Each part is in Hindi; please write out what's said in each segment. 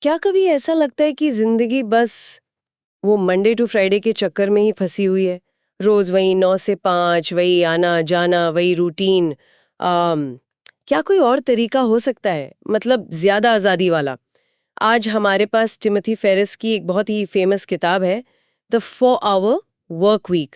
क्या कभी ऐसा लगता है कि जिंदगी बस वो मंडे टू फ्राइडे के चक्कर में ही फंसी हुई है? रोज वही 9 से 5, वही आना जाना, वही रूटीन। आम, क्या कोई और तरीका हो सकता है, मतलब ज्यादा आजादी वाला? आज हमारे पास टिमोथी फेरिस की एक बहुत ही फेमस किताब है, द 4 आवर वर्क वीक।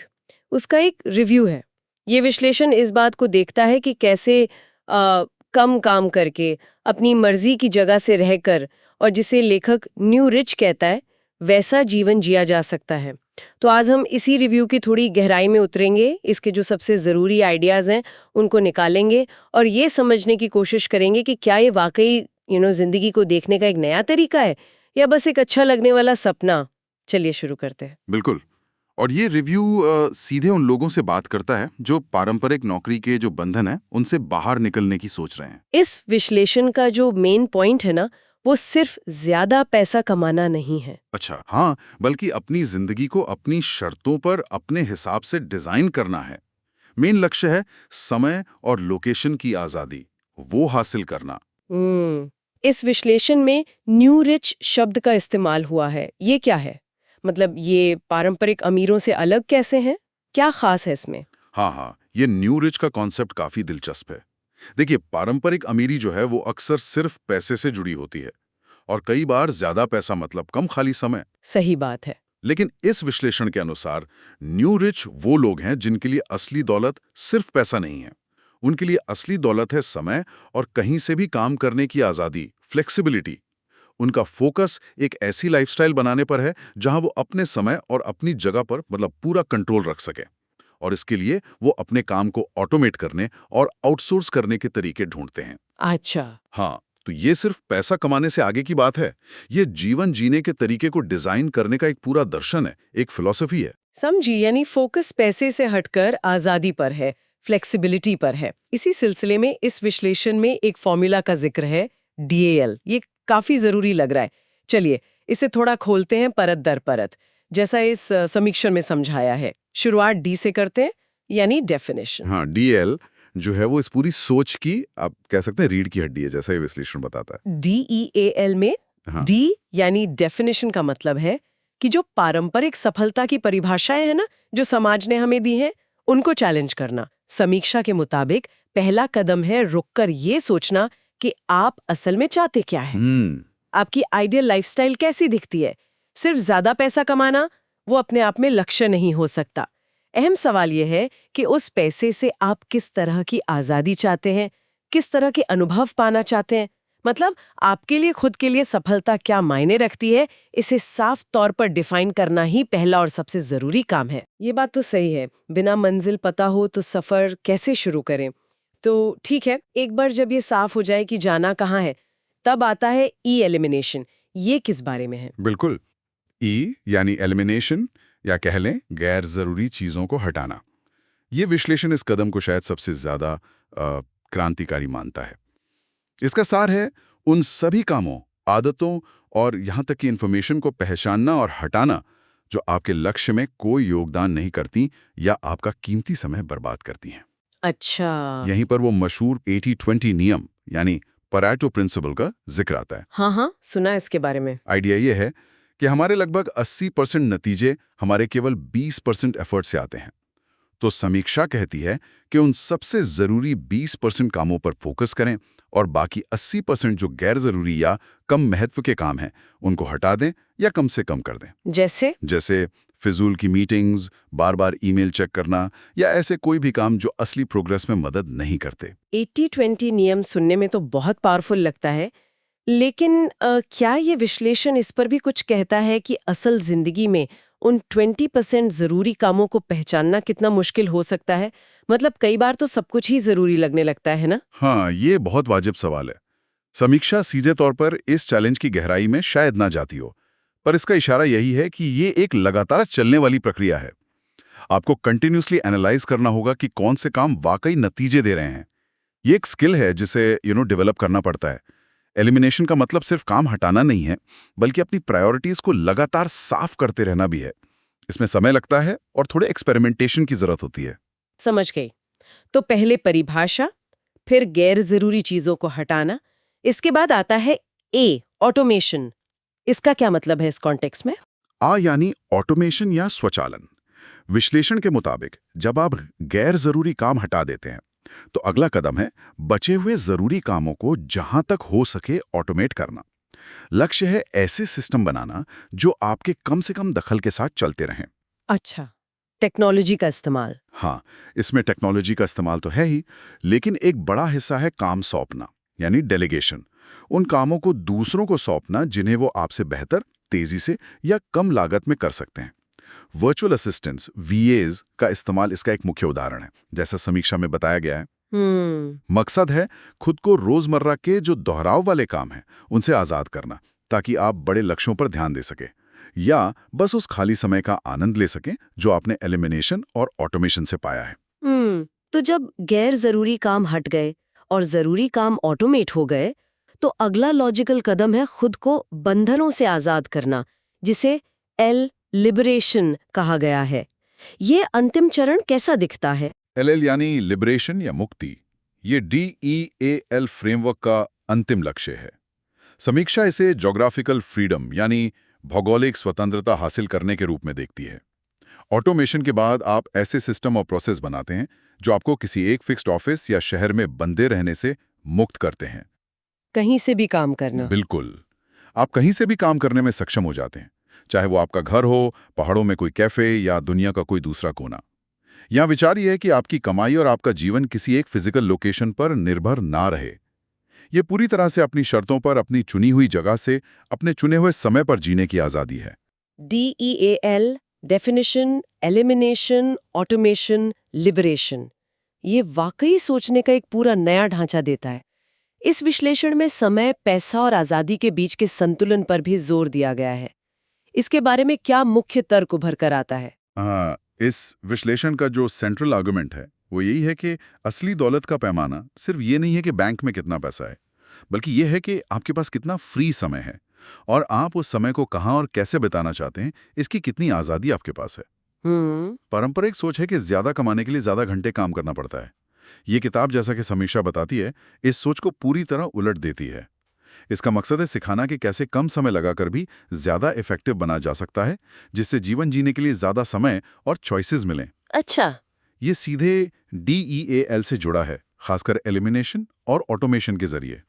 उसका एक रिव्यू है। ये विश्लेषण इस बात को देखता है कि कैसे कम काम करके अपनी मर्जी की जगह से रहकर, और जिसे लेखक न्यू रिच कहता है, वैसा जीवन जिया जा सकता है। तो आज हम इसी रिव्यू की थोड़ी गहराई में उतरेंगे, इसके जो सबसे ज़रूरी आइडियाज़ हैं उनको निकालेंगे और ये समझने की कोशिश करेंगे कि क्या ये वाकई ज़िंदगी को देखने का एक नया तरीका है या बस एक अच्छा लगने वाला सपना। चलिए शुरू करते हैं। बिल्कुल। और ये रिव्यू सीधे उन लोगों से बात करता है जो पारंपरिक नौकरी के जो बंधन है उनसे बाहर निकलने की सोच रहे हैं। इस विश्लेषण का जो मेन पॉइंट है ना, वो सिर्फ ज्यादा पैसा कमाना नहीं है। अच्छा, हाँ, बल्कि अपनी जिंदगी को अपनी शर्तों पर अपने हिसाब से डिजाइन करना है। मेन लक्ष्य है समय और लोकेशन की आजादी, वो हासिल करना। इस विश्लेषण में न्यू रिच शब्द का इस्तेमाल हुआ है। ये क्या है? मतलब ये पारंपरिक अमीरों से अलग कैसे हैं? क्या खास है इसमें? हाँ हाँ, ये न्यू रिच का कॉन्सेप्ट काफी दिलचस्प है। देखिए, पारंपरिक अमीरी जो है वो अक्सर सिर्फ पैसे से जुड़ी होती है और कई बार ज्यादा पैसा मतलब कम खाली समय। सही बात है। लेकिन इस विश्लेषण के अनुसार न्यू रिच वो लोग हैं जिनके लिए असली दौलत सिर्फ पैसा नहीं है। उनके लिए असली दौलत है समय और कहीं से भी काम करने की आजादी, फ्लेक्सिबिलिटी। उनका फोकस एक ऐसी लाइफस्टाइल बनाने पर है जहां वो अपने समय और अपनी जगह पर मतलब पूरा कंट्रोल रख सके। और इसके लिए वो अपने काम को ऑटोमेट करने और आउटसोर्स करने के तरीके ढूंढते हैं। अच्छा। हाँ, तो ये सिर्फ पैसा कमाने से आगे की बात है। ये जीवन जीने के तरीके को डिजाइन करने का एक पूरा दर्शन है, एक फिलॉसफी है। समझी, यानी फोकस पैसे से हटकर आजादी पर है, फ्लेक्सिबिलिटी पर है। इसी सिलसिले में इस विश्लेषण में एक फॉर्मूला का जिक्र है, DAL। ये काफी जरूरी लग रहा है। चलिए इसे थोड़ा खोलते हैं परत दर परत, जैसा इस समीक्षण में समझाया है। शुरुआत डी से करते हैं, यानी डेफिनेशन। हाँ, डीएल जो है वो इस पूरी सोच की आप कह सकते हैं रीढ़ की हड्डी है, जैसा ये विश्लेषण बताता है। DEAL में हाँ। डी यानी डेफिनेशन का मतलब है कि जो पारंपरिक सफलता की परिभाषाएं हैं ना, जो समाज ने हमें दी हैं, उनको चैलेंज करना। समीक्षा के मुताबिक पहला कदम है रुककर ये सोचना कि आप असल में चाहते क्या है। आपकी आइडियल लाइफस्टाइल कैसी दिखती है? सिर्फ ज्यादा पैसा कमाना वो अपने आप में लक्ष्य नहीं हो सकता। अहम सवाल यह है कि उस पैसे से आप किस तरह की आजादी चाहते हैं, किस तरह के अनुभव पाना चाहते हैं। मतलब आपके लिए खुद के लिए सफलता क्या मायने रखती है, इसे साफ तौर पर डिफाइन करना ही पहला और सबसे जरूरी काम है। ये बात तो सही है, बिना मंजिल पता हो तो सफर कैसे शुरू करें। तो ठीक है, एक बार जब ये साफ हो जाए कि जाना कहाँ है, तब आता है एलिमिनेशन। ये किस बारे में है? बिल्कुल। ई यानी एलिमिनेशन, या कह लें गैर जरूरी चीजों को हटाना। ये विश्लेषण इस कदम को शायद सबसे ज्यादा क्रांतिकारी मानता है। इसका सार है उन सभी कामों, आदतों और यहां तक कि इंफॉर्मेशन को पहचानना और हटाना जो आपके लक्ष्य में कोई योगदान नहीं करती या आपका कीमती समय बर्बाद करती हैं। अच्छा। यहीं पर वो मशहूर 80-20 नियम यानी परेटो प्रिंसिपल का जिक्र आता है। हाँ हाँ, सुना है इसके बारे में। आइडिया ये है कि हमारे लगभग 80% नतीजे हमारे केवल 20% एफर्ट से आते हैं। तो समीक्षा कहती है कि उन सबसे जरूरी 20% कामों पर फोकस करें और बाकी 80% जो गैर जरूरी या कम महत्व के काम हैं उनको हटा दें या कम से कम कर दें। जैसे फिजूल की मीटिंग्स, बार बार ईमेल चेक करना या ऐसे कोई भी काम जो असली प्रोग्रेस में मदद नहीं करते। 80-20 नियम सुनने में तो बहुत पावरफुल लगता है, लेकिन क्या ये विश्लेषण इस पर भी कुछ कहता है कि असल जिंदगी में उन 20% जरूरी कामों को पहचानना कितना मुश्किल हो सकता है? मतलब कई बार तो सब कुछ ही जरूरी लगने लगता है ना? हाँ, ये बहुत वाजिब सवाल है। समीक्षा सीधे तौर पर इस चैलेंज की गहराई में शायद ना जाती हो, पर इसका इशारा यही है कि ये एक लगातार चलने वाली प्रक्रिया है। आपको कंटिन्यूसली एनालाइज करना होगा कि कौन से काम वाकई नतीजे दे रहे हैं। ये एक स्किल है जिसे डेवलप करना पड़ता है। एलिमिनेशन का मतलब सिर्फ काम हटाना नहीं है, बल्कि अपनी प्रायोरिटीज को लगातार साफ करते रहना भी है। इसमें समय लगता है और थोड़े एक्सपेरिमेंटेशन की जरूरत होती है। समझ गई। तो पहले परिभाषा, फिर गैर जरूरी चीजों को हटाना, इसके बाद आता है ऑटोमेशन, इसका क्या मतलब है इस कॉन्टेक्स्ट में? यानी ऑटोमेशन या स्वचालन। विश्लेषण के मुताबिक जब आप गैर जरूरी काम हटा देते हैं तो अगला कदम है बचे हुए जरूरी कामों को जहां तक हो सके ऑटोमेट करना। लक्ष्य है ऐसे सिस्टम बनाना जो आपके कम से कम दखल के साथ चलते रहें। अच्छा, टेक्नोलॉजी का इस्तेमाल। हाँ, इसमें टेक्नोलॉजी का इस्तेमाल तो है ही, लेकिन एक बड़ा हिस्सा है काम सौंपना यानी डेलीगेशन। उन कामों को दूसरों को सौंपना जिन्हें वो आपसे बेहतर, तेजी से या कम लागत में कर सकते हैं। वर्चुअल असिस्टेंट्स VAs का इस्तेमाल इसका एक मुख्य उदाहरण है, जैसा समीक्षा में बताया गया है। मकसद है खुद को रोजमर्रा के जो दोहराव वाले काम हैं उनसे आजाद करना, ताकि आप बड़े लक्ष्यों पर ध्यान दे सके या बस उस खाली समय का आनंद ले सकें जो आपने एलिमिनेशन और ऑटोमेशन से पाया है। तो जब गैर जरूरी काम हट गए और जरूरी काम ऑटोमेट हो गए, तो अगला लॉजिकल कदम है खुद को बंधनों से आजाद करना, जिसे लिबरेशन कहा गया है। ये अंतिम चरण कैसा दिखता है? LL यानी लिबरेशन या मुक्ति। ये DEAL फ्रेमवर्क का अंतिम लक्ष्य है। समीक्षा इसे ज्योग्राफिकल फ्रीडम यानी भौगोलिक स्वतंत्रता हासिल करने के रूप में देखती है। ऑटोमेशन के बाद आप ऐसे सिस्टम और प्रोसेस बनाते हैं जो आपको किसी एक फिक्स्ड ऑफिस या शहर में बंधे रहने से मुक्त करते हैं। कहीं से भी काम करना। बिल्कुल, आप कहीं से भी काम करने में सक्षम हो जाते हैं, चाहे वो आपका घर हो, पहाड़ों में कोई कैफे या दुनिया का कोई दूसरा कोना। यहाँ विचार ये है कि आपकी कमाई और आपका जीवन किसी एक फिजिकल लोकेशन पर निर्भर ना रहे। ये पूरी तरह से अपनी शर्तों पर, अपनी चुनी हुई जगह से, अपने चुने हुए समय पर जीने की आज़ादी है। DEAL, definition, elimination, automation, liberation, ये वाकई सोचने का एक पूरा नया ढांचा देता है। इस विश्लेषण में समय, पैसा और आज़ादी के बीच के संतुलन पर भी जोर दिया गया है। इसके बारे में क्या मुख्य तर्क उभर कर आता है? इस विश्लेषण का जो सेंट्रल आर्गुमेंट है वो यही है कि असली दौलत का पैमाना सिर्फ ये नहीं है कि बैंक में कितना पैसा है, बल्कि ये है कि आपके पास कितना फ्री समय है और आप उस समय को कहाँ और कैसे बिताना चाहते हैं, इसकी कितनी आज़ादी आपके पास है। पारंपरिक सोच है कि ज्यादा कमाने के लिए ज्यादा घंटे काम करना पड़ता है। ये किताब, जैसा कि समीक्षा बताती है, इस सोच को पूरी तरह उलट देती है। इसका मकसद है सिखाना कि कैसे कम समय लगाकर भी ज्यादा इफेक्टिव बना जा सकता है, जिससे जीवन जीने के लिए ज्यादा समय और चॉइसेस मिलें। अच्छा, ये सीधे DEAL से जुड़ा है, खासकर एलिमिनेशन और ऑटोमेशन के जरिए।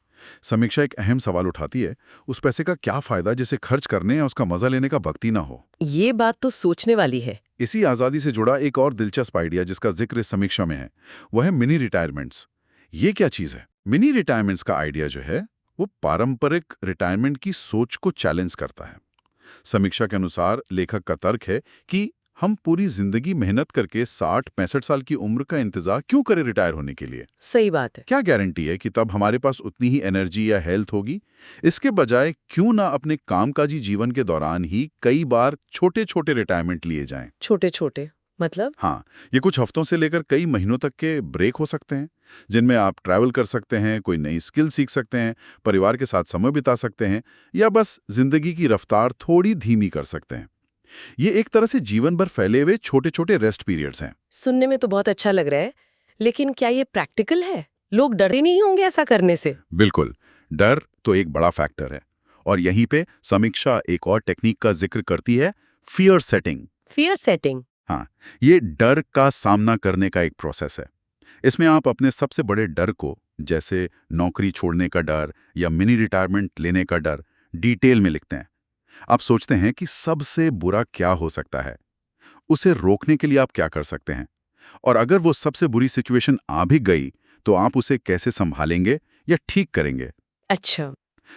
समीक्षा एक अहम सवाल उठाती है, उस पैसे का क्या फायदा जिसे खर्च करने या उसका मजा लेने का वक्त ही ना हो। ये बात तो सोचने वाली है। इसी आज़ादी से जुड़ा एक और दिलचस्प आइडिया जिसका जिक्र इस समीक्षा में है, वह है मिनी रिटायरमेंट्स। ये क्या चीज़ है? मिनी रिटायरमेंट्स का आइडिया जो है वो पारंपरिक रिटायरमेंट की सोच को चैलेंज करता है। समीक्षा के अनुसार लेखक का तर्क है कि हम पूरी जिंदगी मेहनत करके 60-65 साल की उम्र का इंतजार क्यों करें रिटायर होने के लिए? सही बात है। क्या गारंटी है कि तब हमारे पास उतनी ही एनर्जी या हेल्थ होगी? इसके बजाय क्यों ना अपने कामकाजी जीवन के दौरान ही कई बार छोटे छोटे रिटायरमेंट लिए जाएं? छोटे छोटे मतलब? हाँ, ये कुछ हफ्तों से लेकर कई महीनों तक के ब्रेक हो सकते हैं, जिनमें आप ट्रैवल कर सकते हैं, कोई नई स्किल सीख सकते हैं, परिवार के साथ समय बिता सकते हैं या बस जिंदगी की रफ्तार थोड़ी धीमी कर सकते हैं। ये एक तरह से जीवन भर फैले हुए छोटे छोटे रेस्ट पीरियड्स हैं। सुनने में तो बहुत अच्छा लग रहा है, लेकिन क्या ये प्रैक्टिकल है? लोग डरते नहीं होंगे ऐसा करने से? बिल्कुल, डर तो एक बड़ा फैक्टर है और यहीं पे समीक्षा एक और टेक्निक का जिक्र करती है, फियर सेटिंग। Fear setting? हाँ, ये डर का सामना करने का एक प्रोसेस है। इसमें आप अपने सबसे बड़े डर को, जैसे नौकरी छोड़ने का डर या मिनी रिटायरमेंट लेने का डर, डिटेल में लिखते हैं। आप सोचते हैं कि सबसे बुरा क्या हो सकता है, उसे रोकने के लिए आप क्या कर सकते हैं, और अगर वो सबसे बुरी सिचुएशन आ भी गई तो आप उसे कैसे संभालेंगे या ठीक करेंगे। अच्छा।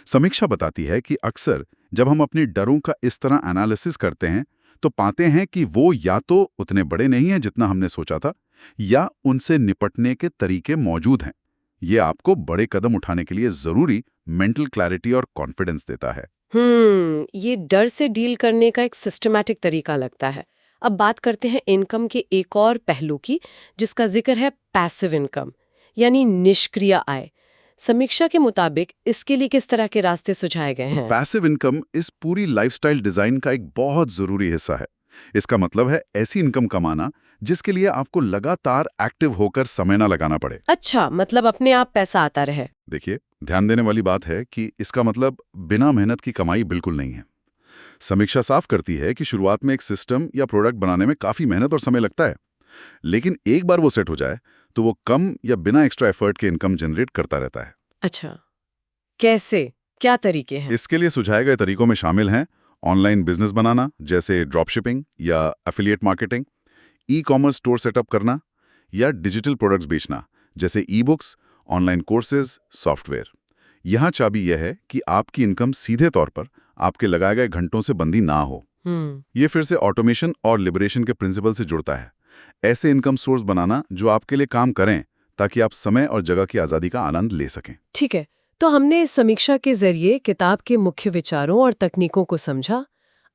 समीक्षा बताती है कि अक्सर जब हम अपने डरों का इस तरह एनालिसिस करते हैं तो पाते हैं कि वो या तो उतने बड़े नहीं हैं जितना हमने सोचा था, या उनसे निपटने के तरीके मौजूद हैं। ये आपको बड़े कदम उठाने के लिए जरूरी मेंटल क्लैरिटी और कॉन्फिडेंस देता है। ये डर से डील करने का एक सिस्टमैटिक तरीका लगता है। अब बात करते हैं इनकम के एक और पहलू की, जिसका जिक्र है पैसिव इनकम, यानी निष्क्रिय आय। समीक्षा के मुताबिक इसके लिए किस तरह के रास्ते सुझाए गए हैं? पैसिव इनकम इस पूरी लाइफस्टाइल डिजाइन का एक बहुत जरूरी हिस्सा है। इसका मतलब है ऐसी इनकम कमाना जिसके लिए आपको लगातार एक्टिव होकर समय ना लगाना पड़े। अच्छा, मतलब अपने आप पैसा आता रहे। देखिए, ध्यान देने वाली बात है कि इसका मतलब बिना मेहनत की कमाई बिल्कुल नहीं है। समीक्षा साफ करती है कि शुरुआत में एक सिस्टम या प्रोडक्ट बनाने में काफी मेहनत और समय लगता है, लेकिन एक बार वो सेट हो जाए तो वो कम या बिना एक्स्ट्रा एफर्ट के इनकम जनरेट करता रहता है। अच्छा, कैसे? क्या तरीके हैं? इसके लिए सुझाए गए तरीकों में शामिल हैं ऑनलाइन बिजनेस बनाना, जैसे ड्रॉप शिपिंग या affiliate marketing, e commerce store setup करना, या डिजिटल प्रोडक्ट्स बेचना, जैसे e books, online courses, software. यहाँ चाबी यह है कि आपकी इनकम सीधे तौर पर आपके लगाए गए घंटों से बंधी ना हो। ये फिर से ऑटोमेशन और लिबरेशन के प्रिंसिपल से जुड़ता है। ऐसे इनकम सोर्स बनाना जो आपके लिए काम करें, ताकि आप समय और जगह की आज़ादी का आनंद ले सकें। ठीक है, तो हमने इस समीक्षा के जरिए किताब के मुख्य विचारों और तकनीकों को समझा।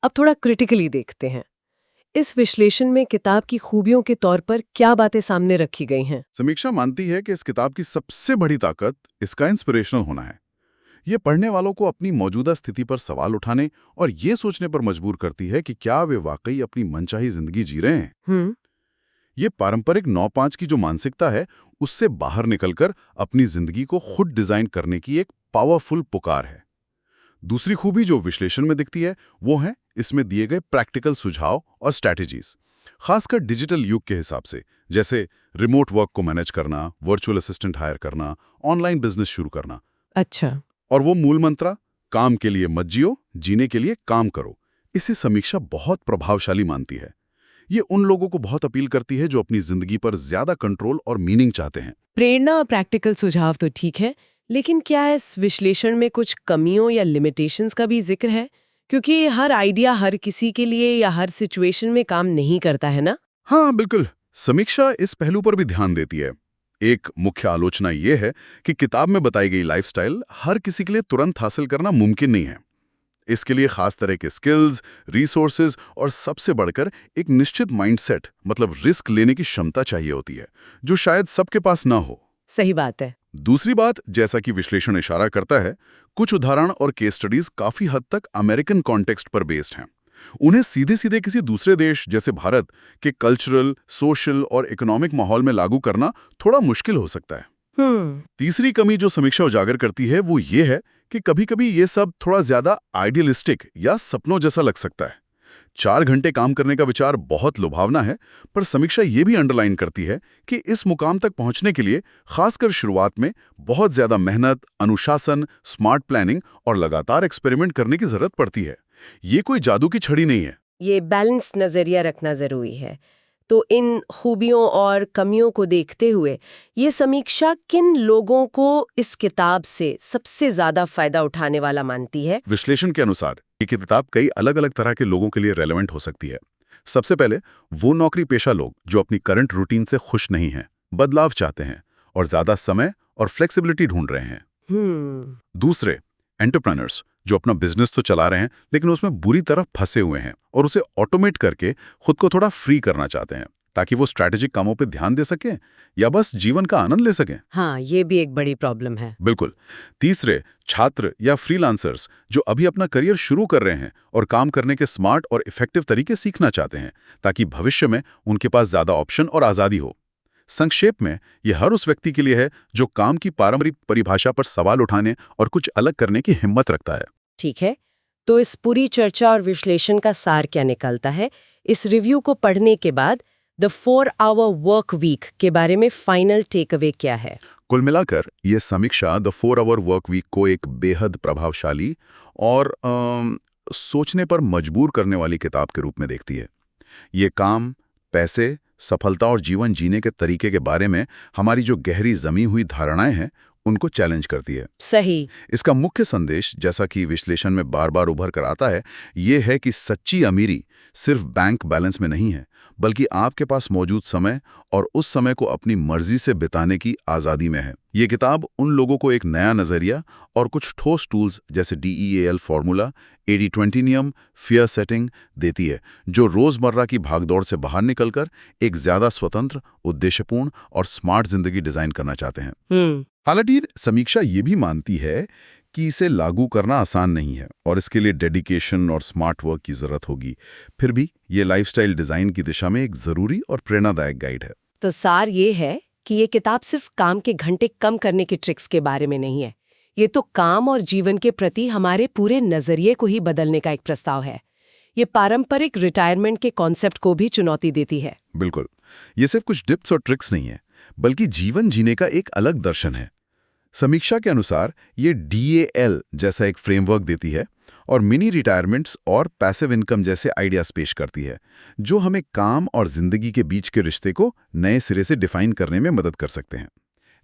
अब थोड़ा क्रिटिकली देखते हैं। इस विश्लेषण में किताब की खूबियों के तौर पर क्या बातें सामने रखी गई हैं? समीक्षा मानती है कि इस किताब की सबसे बड़ी ताकत इसका इंस्पिरेशनल होना है। ये पढ़ने वालों को अपनी मौजूदा स्थिति पर सवाल उठाने और ये सोचने पर मजबूर करती है कि क्या वे वाकई अपनी मनचाही जिंदगी जी रहे हैं। ये पारंपरिक 9-5 की जो मानसिकता है, उससे बाहर निकलकर अपनी जिंदगी को खुद डिजाइन करने की एक पावरफुल पुकार है। दूसरी खूबी जो विश्लेषण में दिखती है, वो है इसमें दिए गए प्रैक्टिकल सुझाव और स्ट्रैटेजीज, खासकर डिजिटल युग के हिसाब से, जैसे रिमोट वर्क को मैनेज करना, वर्चुअल असिस्टेंट हायर करना, ऑनलाइन बिजनेस शुरू करना। अच्छा। और वो मूल मंत्र, काम के लिए मत जियो, जीने के लिए काम करो, इसे समीक्षा बहुत प्रभावशाली मानती है। ये उन लोगों को बहुत अपील करती है जो अपनी जिंदगी पर ज्यादा कंट्रोल और मीनिंग चाहते हैं। प्रेरणा और प्रैक्टिकल सुझाव तो ठीक है, लेकिन क्या इस विश्लेषण में कुछ कमियों या लिमिटेशंस का भी जिक्र है? क्योंकि हर आइडिया हर किसी के लिए या हर सिचुएशन में काम नहीं करता है ना? हाँ, बिल्कुल। समीक्षा इस पहलू पर भी ध्यान देती है। एक मुख्य आलोचना ये है कि किताब में बताई गई लाइफस्टाइल हर किसी के लिए तुरंत हासिल करना मुमकिन नहीं है। इसके लिए खास तरह के स्किल्स, रिसोर्सेज और सबसे बढ़कर एक निश्चित माइंडसेट, मतलब रिस्क लेने की क्षमता चाहिए होती है, जो शायद सबके पास ना हो। सही बात है। दूसरी बात, जैसा कि विश्लेषण इशारा करता है, कुछ उदाहरण और केस स्टडीज काफी हद तक अमेरिकन कॉन्टेक्स्ट पर बेस्ड हैं। उन्हें सीधे सीधे किसी दूसरे देश जैसे भारत के कल्चरल, सोशल और इकोनॉमिक माहौल में लागू करना थोड़ा मुश्किल हो सकता है। तीसरी कमी जो समीक्षा उजागर करती है वो ये है कि कभी-कभी ये सब थोड़ा ज्यादा आइडियलिस्टिक या सपनों जैसा लग सकता है। 4 घंटे काम करने का विचार बहुत लुभावना है, पर समीक्षा ये भी अंडरलाइन करती है कि इस मुकाम तक पहुंचने के लिए खासकर शुरुआत में बहुत ज्यादा मेहनत, अनुशासन, स्मार्ट प्लानिंग और लगातार एक्सपेरिमेंट करने की जरूरत पड़ती है। ये कोई जादू की छड़ी नहीं है। ये बैलेंस नजरिया रखना जरूरी है। तो इन खूबियों और कमियों को देखते हुए ये समीक्षा किन लोगों को इस किताब से सबसे ज्यादा फायदा उठाने वाला मानती है? विश्लेषण के अनुसार ये किताब कई अलग-अलग तरह के लोगों के लिए रेलेवेंट हो सकती है। सबसे पहले वो नौकरी पेशा लोग जो अपनी करंट रूटीन से खुश नहीं हैं, बदलाव चाहते हैं और ज्यादा समय और फ्लेक्सिबिलिटी ढूंढ रहे हैं। दूसरे, एंटरप्रेन्योर्स जो अपना बिजनेस तो चला रहे हैं लेकिन उसमें बुरी तरह फंसे हुए हैं और उसे ऑटोमेट करके खुद को थोड़ा फ्री करना चाहते हैं, ताकि वो स्ट्रैटेजिक कामों पे ध्यान दे सकें या बस जीवन का आनंद ले सकें। हाँ, ये भी एक बड़ी प्रॉब्लम है। बिल्कुल। तीसरे, छात्र या फ्रीलांसर्स जो अभी अपना करियर शुरू कर रहे हैं और काम करने के स्मार्ट और इफेक्टिव तरीके सीखना चाहते हैं, ताकि भविष्य में उनके पास ज्यादा ऑप्शन और आज़ादी हो। संक्षेप में, यह हर उस व्यक्ति के लिए है जो काम की पारंपरिक परिभाषा पर सवाल उठाने और कुछ अलग करने की हिम्मत रखता है। ठीक है, तो इस पूरी चर्चा और विश्लेषण का सार क्या निकलता है? इस रिव्यू को पढ़ने के बाद द 4-Hour वर्क वीक के बारे में फाइनल टेक अवे क्या है? कुल मिलाकर यह समीक्षा द 4-Hour वर्क वीक को एक बेहद प्रभावशाली और सोचने पर मजबूर करने वाली किताब के रूप में देखती है। ये काम, पैसे, सफलता और जीवन जीने के तरीके के बारे में हमारी जो गहरी जमी हुई धारणाएं हैं, उनको चैलेंज करती है। सही। इसका मुख्य संदेश, जैसा कि विश्लेषण में बार बार उभर कर आता है, ये है कि सच्ची अमीरी सिर्फ बैंक बैलेंस में नहीं है, बल्कि आपके पास मौजूद समय और उस समय को अपनी मर्जी से बिताने की आज़ादी में है। ये किताब उन लोगों को एक नया नज़रिया और कुछ ठोस टूल्स जैसे DEAL फॉर्मूला, 80-20 नियम, फियर सेटिंग देती है, जो रोज़मर्रा की भागदौड़ से बाहर निकलकर एक ज़्यादा स्वतंत्र, उद्देश्यपूर्ण और स्मार्ट जिंदगी डिज़ाइन करना चाहते हैं। हालांकि समीक्षा ये भी मानती है कि इसे लागू करना आसान नहीं है और इसके लिए डेडिकेशन और स्मार्ट वर्क की ज़रूरत होगी। फिर भी ये लाइफस्टाइल डिज़ाइन की दिशा में एक ज़रूरी और प्रेरणादायक गाइड है। तो सार ये है कि ये किताब सिर्फ काम के घंटे कम करने की ट्रिक्स के बारे में नहीं है। ये तो काम और जीवन के प्रति हमारे पूरे नजरिए को ही बदलने का एक प्रस्ताव है। ये पारंपरिक रिटायरमेंट के कॉन्सेप्ट को भी चुनौती देती है। बिल्कुल, ये सिर्फ कुछ टिप्स और ट्रिक्स नहीं है, बल्कि जीवन जीने का एक अलग दर्शन है। समीक्षा के अनुसार ये DAL जैसा एक फ्रेमवर्क देती है और मिनी रिटायरमेंट्स और पैसिव इनकम जैसे आइडियाज पेश करती है, जो हमें काम और जिंदगी के बीच के रिश्ते को नए सिरे से डिफाइन करने में मदद कर सकते हैं।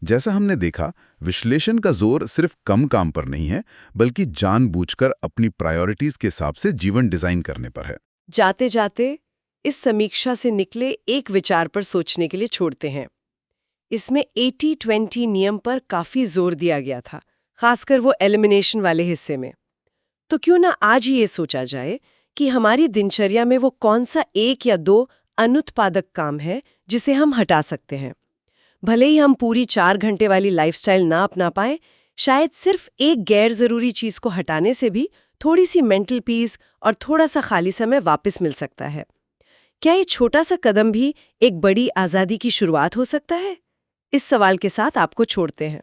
जैसा हमने देखा, विश्लेषण का जोर सिर्फ कम काम पर नहीं है, बल्कि जानबूझकर अपनी प्रायोरिटीज के हिसाब से जीवन डिजाइन करने पर है। जाते जाते इस समीक्षा से निकले एक विचार पर सोचने के लिए छोड़ते हैं। इसमें 80-20 नियम पर काफी जोर दिया गया था, खासकर वो एलिमिनेशन वाले हिस्से में। तो क्यों ना आज ही ये सोचा जाए कि हमारी दिनचर्या में वो कौन सा 1 या 2 अनुत्पादक काम है जिसे हम हटा सकते हैं। भले ही हम पूरी 4 घंटे वाली लाइफस्टाइल ना अपना पाए, शायद सिर्फ एक गैर जरूरी चीज को हटाने से भी थोड़ी सी मेंटल पीस और थोड़ा सा खाली समय वापस मिल सकता है। क्या ये छोटा सा कदम भी एक बड़ी आजादी की शुरुआत हो सकता है? इस सवाल के साथ आपको छोड़ते हैं।